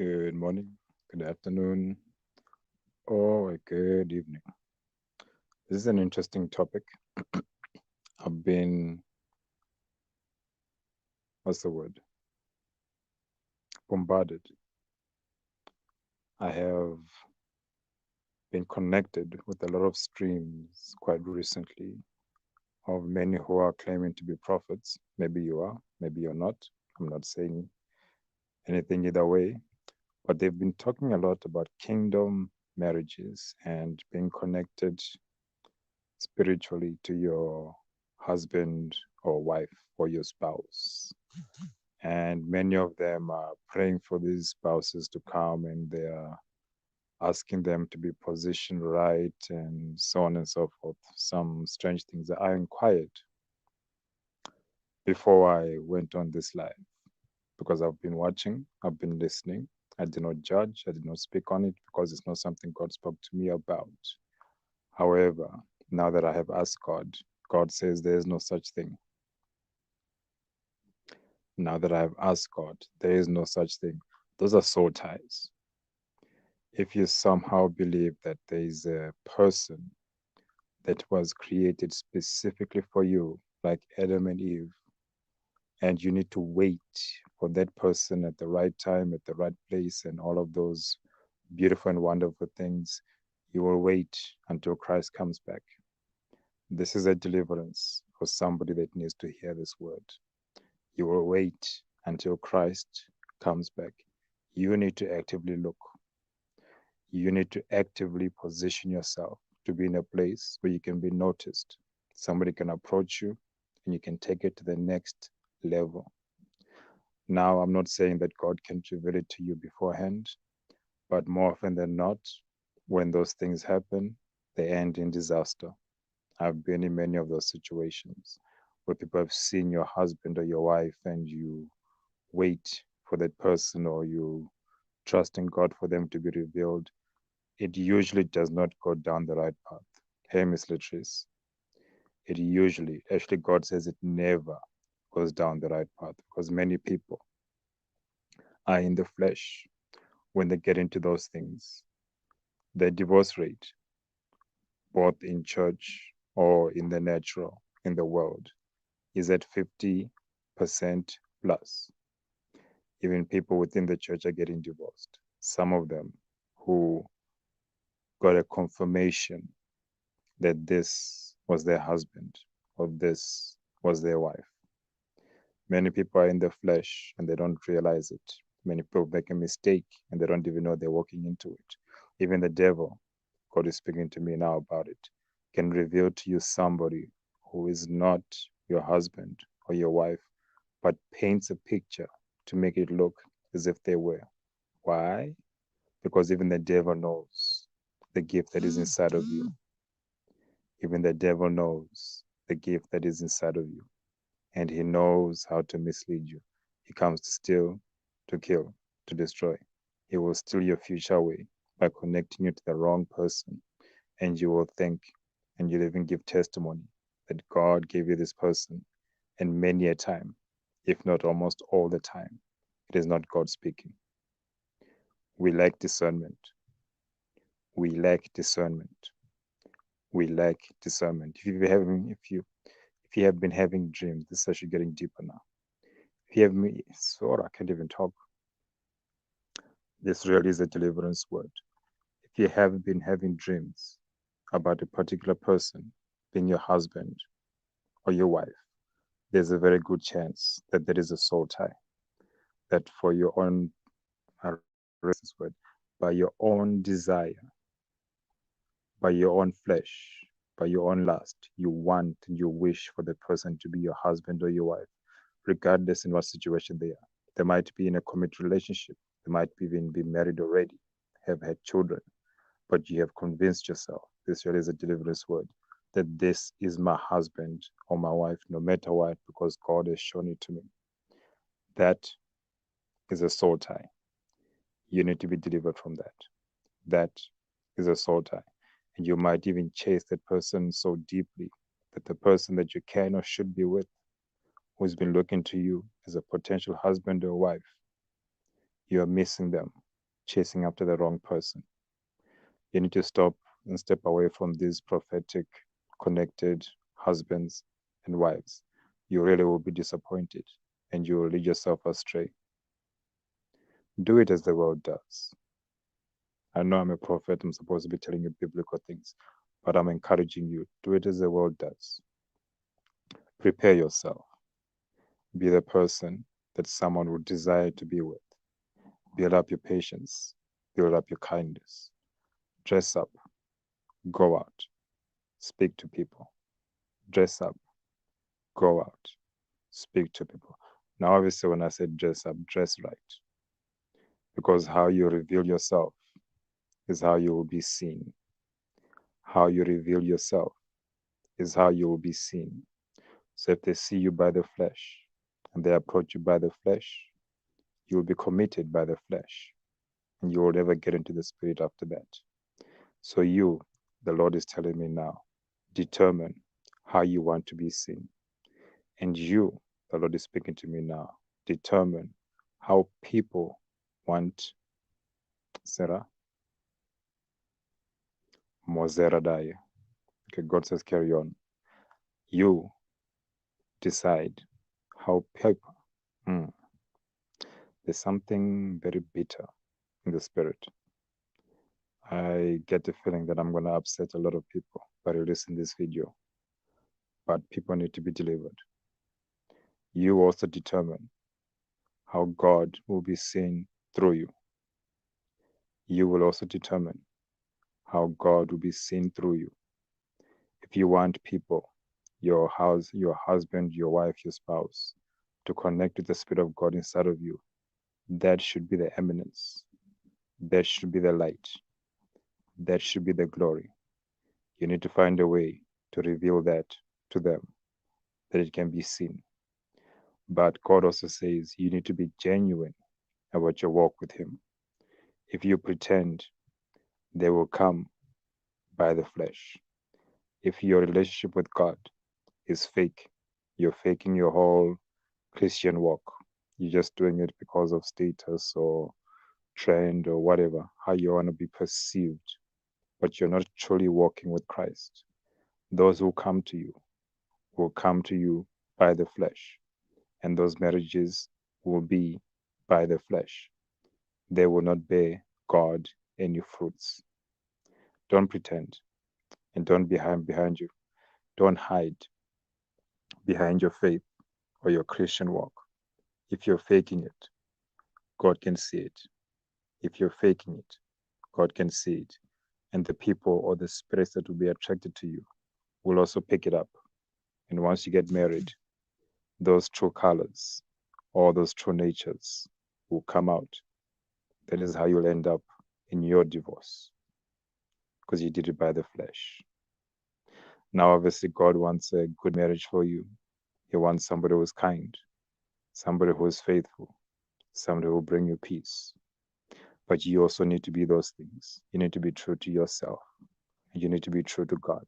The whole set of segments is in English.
Good morning, good afternoon, or a good evening. This is an interesting topic. I've been, what's the word? Bombarded. I have been connected with a lot of streams quite recently of many who are claiming to be prophets. Maybe you are, maybe you're not. I'm not saying anything either way, but they've been talking a lot about kingdom marriages and being connected spiritually to your husband or wife or your spouse. And many of them are praying for these spouses to come and they are asking them to be positioned right and so on and so forth. Some strange things. I inquired before I went on this live because I've been watching, I've been listening. I did not judge, I did not speak on it because it's not something God spoke to me about. However, now that I have asked God, God says there is no such thing. Now that I have asked God, there is no such thing. Those are soul ties. If you somehow believe that there is a person that was created specifically for you, like Adam and Eve, and you need to wait for that person at the right time, at the right place, and all of those beautiful and wonderful things, you will wait until Christ comes back. This is a deliverance for somebody that needs to hear this word. You will wait until Christ comes back. You need to actively look. You need to actively position yourself to be in a place where you can be noticed. Somebody can approach you and you can take it to the next level. Now, I'm not saying that God can reveal it to you beforehand, but more often than not, when those things happen, they end in disaster. I've been in many of those situations where people have seen your husband or your wife and you wait for that person or you trust in God for them to be revealed. It usually does not go down the right path. Hey, Miss Latrice, it usually, actually, God says it never goes down the right path because many people are in the flesh when they get into those things. The divorce rate, both in church or in the natural, in the world, is at 50% plus. Even people within the church are getting divorced. Some of them who got a confirmation that this was their husband or this was their wife. Many people are in the flesh and they don't realize it. Many people make a mistake and they don't even know they're walking into it. Even the devil, God is speaking to me now about it, can reveal to you somebody who is not your husband or your wife, but paints a picture to make it look as if they were. Why? Because even the devil knows the gift that is inside of you. Even the devil knows the gift that is inside of you, and he knows how to mislead you. He comes to steal, to kill, to destroy. He will steal your future away by connecting you to the wrong person, and you will think, and you'll even give testimony that God gave you this person, and many a time, if not almost all the time, it is not God speaking. We lack discernment. We lack discernment. We lack discernment. If you have been having dreams, this is actually getting deeper now. If you have me, sorry, I can't even talk. This really is a deliverance word. If you have been having dreams about a particular person being your husband or your wife, there's a very good chance that there is a soul tie. That for your own, this word, by your own desire, by your own flesh, by your own lust, you want and you wish for the person to be your husband or your wife, regardless in what situation they are. They might be in a committed relationship. They might even be married already, have had children, but you have convinced yourself, this really is a deliverance word, that this is my husband or my wife, no matter what, because God has shown it to me. That is a soul tie. You need to be delivered from that. That is a soul tie. And you might even chase that person so deeply that the person that you can or should be with, who's been looking to you as a potential husband or wife, you are missing them chasing after the wrong person. You need to stop and step away from these prophetic, connected husbands and wives. You really will be disappointed and you will lead yourself astray. Do it as the world does. I know I'm a prophet, I'm supposed to be telling you biblical things, but I'm encouraging you. Do it as the world does. Prepare yourself. Be the person that someone would desire to be with. Build up your patience. Build up your kindness. Dress up. Go out. Speak to people. Dress up. Go out. Speak to people. Now, obviously, when I say dress up, dress right. Because how you reveal yourself is how you will be seen. How you reveal yourself is how you will be seen. So if they see you by the flesh and they approach you by the flesh, you will be committed by the flesh and you will never get into the spirit after that. So you, the Lord is telling me now, determine how you want to be seen. And you, the Lord is speaking to me now, determine how people want Sarah Mozera Daya. Okay, God says carry on. You decide how people. There's something very bitter in the spirit. I get the feeling that I'm going to upset a lot of people by releasing this video, but people need to be delivered. You also determine how God will be seen through you. You will also determine how God will be seen through you. If you want people, your husband, your wife, your spouse, to connect with the Spirit of God inside of you, that should be the eminence. That should be the light. That should be the glory. You need to find a way to reveal that to them, that it can be seen. But God also says you need to be genuine about your walk with Him. If you pretend, they will come by the flesh. If your relationship with God is fake, you're faking your whole Christian walk. You're just doing it because of status or trend or whatever, how you want to be perceived, but you're not truly walking with Christ. Those who come to you will come to you by the flesh, and those marriages will be by the flesh. They will not bear God any fruits. Don't pretend and don't behind you. Don't hide behind your faith or your Christian walk. If you're faking it, God can see it. If you're faking it, God can see it. And the people or the spirits that will be attracted to you will also pick it up. And once you get married, those true colors or those true natures will come out. That is how you'll end up in your divorce, because you did it by the flesh. Now, obviously, God wants a good marriage for you. He wants somebody who is kind, somebody who is faithful, somebody who will bring you peace. But you also need to be those things. You need to be true to yourself. And you need to be true to God.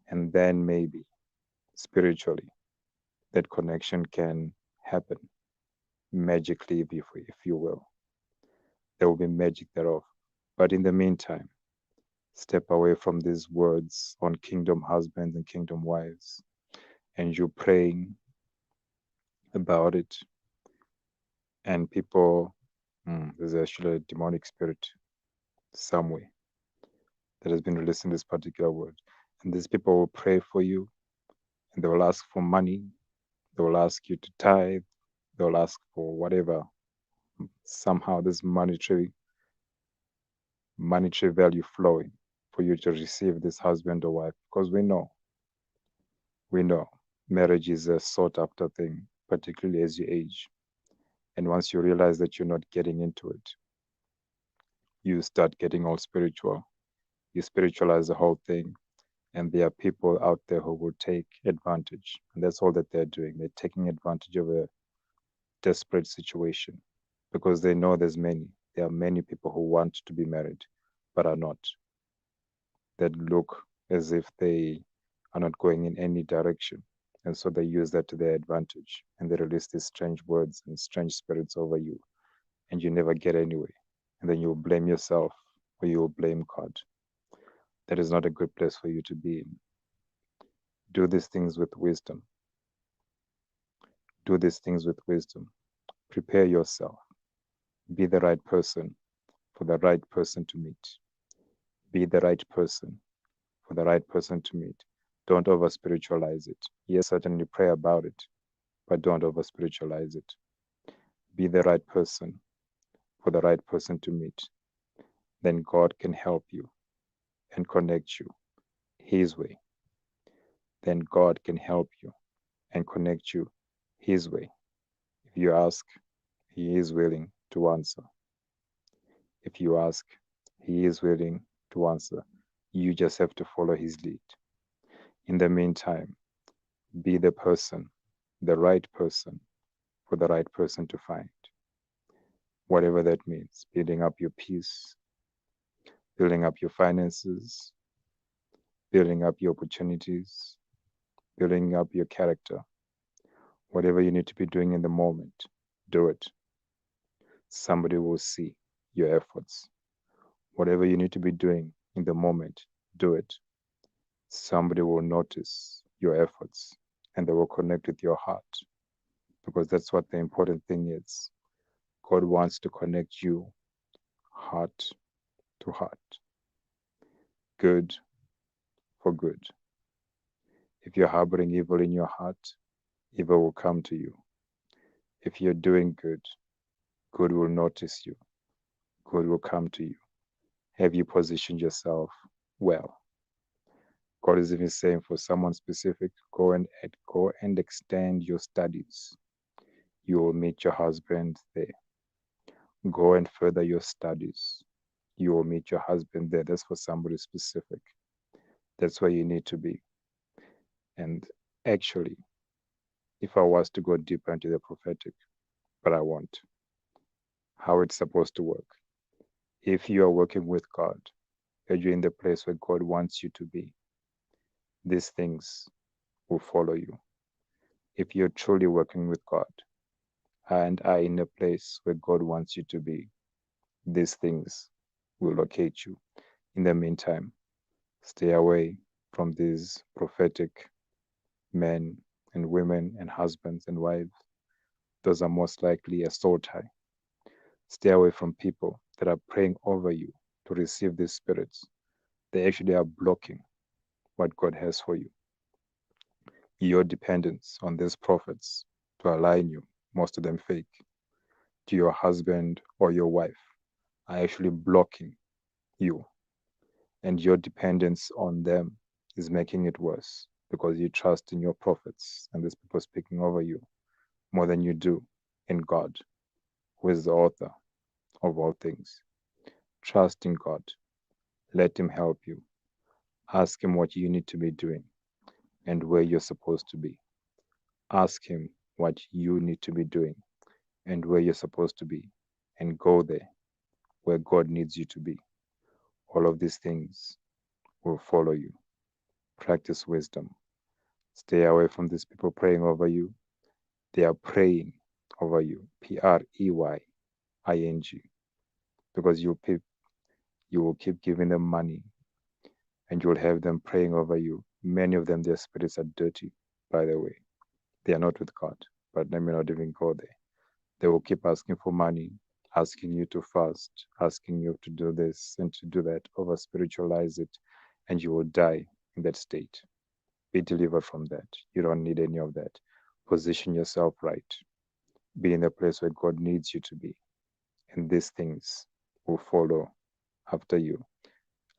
And then maybe spiritually, that connection can happen magically, if you will. There will be magic thereof. But in the meantime, step away from these words on kingdom husbands and kingdom wives. And you're praying about it. And people, there's actually a demonic spirit somewhere that has been releasing this particular word. And these people will pray for you and they will ask for money. They will ask you to tithe. They will ask for whatever. Somehow there's monetary value flowing for you to receive this husband or wife, because we know marriage is a sought after thing, particularly as you age. And once you realize that you're not getting into it, you start getting all spiritual. You spiritualize the whole thing. And there are people out there who will take advantage. And that's all that they're doing. They're taking advantage of a desperate situation because they know there are many people who want to be married but are not, that look as if they are not going in any direction. And so they use that to their advantage and they release these strange words and strange spirits over you, and you never get anywhere. and then you'll blame yourself or you'll blame God. That is not a good place for you to be in. Do these things with wisdom. Do these things with wisdom. Prepare yourself. Be the right person for the right person to meet. Be the right person for the right person to meet. Don't over spiritualize it. Yes, certainly pray about it, but don't over spiritualize it. Be the right person for the right person to meet. Then God can help you and connect you His way. Then God can help you and connect you His way. If you ask, He is willing to answer. If you ask, He is willing to answer. You just have to follow His lead. In the meantime, be the person, the right person for the right person to find. Whatever that means, building up your peace, building up your finances, building up your opportunities, building up your character. Whatever you need to be doing in the moment, do it. Somebody will see your efforts. Whatever you need to be doing in the moment, do it. Somebody will notice your efforts and they will connect with your heart because that's what the important thing is. God wants to connect you heart to heart, good for good. If you're harboring evil in your heart, evil will come to you. If you're doing good, good will notice you, good will come to you. Have you positioned yourself well? God is even saying for someone specific, go and extend your studies. You will meet your husband there. Go and further your studies. You will meet your husband there. That's for somebody specific. That's where you need to be. And actually, if I was to go deeper into the prophetic, but I won't, how it's supposed to work. If you are working with God, and you're in the place where God wants you to be, these things will follow you. If you're truly working with God and are in a place where God wants you to be, these things will locate you. In the meantime, stay away from these prophetic men and women and husbands and wives. Those are most likely a soul tie. Stay away from people that are praying over you to receive these spirits. They actually are blocking what God has for you. Your dependence on these prophets to align you, most of them fake, to your husband or your wife are actually blocking you. And your dependence on them is making it worse because you trust in your prophets and these people speaking over you more than you do in God, who is the author of all things. Trust in God. Let Him help you. Ask Him what you need to be doing and where you're supposed to be. Ask Him what you need to be doing and where you're supposed to be, and go there where God needs you to be. All of these things will follow you. Practice wisdom. Stay away from these people praying over you. They are praying over you. Preying. Because you will keep giving them money and you'll have them praying over you. Many of them, their spirits are dirty, by the way. They are not with God, but let me not even go there. They will keep asking for money, asking you to fast, asking you to do this and to do that, over spiritualize it, and you will die in that state. Be delivered from that. You don't need any of that. Position yourself right. Be in the place where God needs you to be. And these things will follow after you.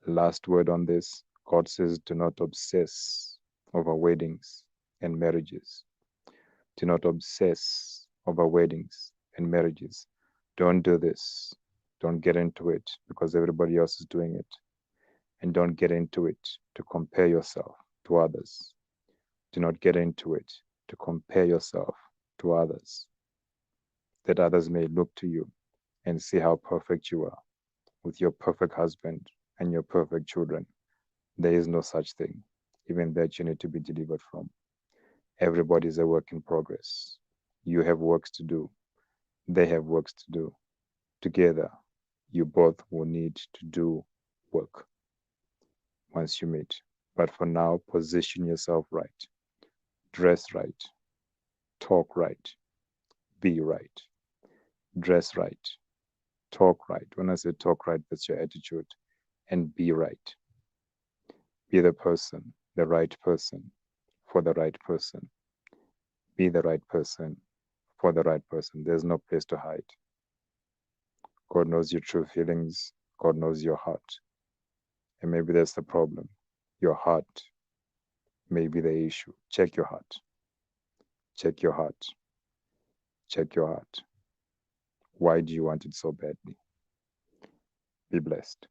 Last word on this, God says, do not obsess over weddings and marriages. Do not obsess over weddings and marriages. Don't do this. Don't get into it because everybody else is doing it. And don't get into it to compare yourself to others. Do not get into it to compare yourself to others, that others may look to you and see how perfect you are with your perfect husband and your perfect children. There is no such thing. Even that you need to be delivered from. Everybody is a work in progress. You have works to do. They have works to do. Together, You both will need to do work once you meet. But for now, position yourself right, dress right, talk right, be right, dress right, talk right. When I say talk right, that's your attitude, and be right. Be the person, the right person, for the right person. Be the right person, for the right person. There's no place to hide. God knows your true feelings. God knows your heart. And maybe that's the problem. Your heart may be the issue. Check your heart. Check your heart. Check your heart. Why do you want it so badly? Be blessed.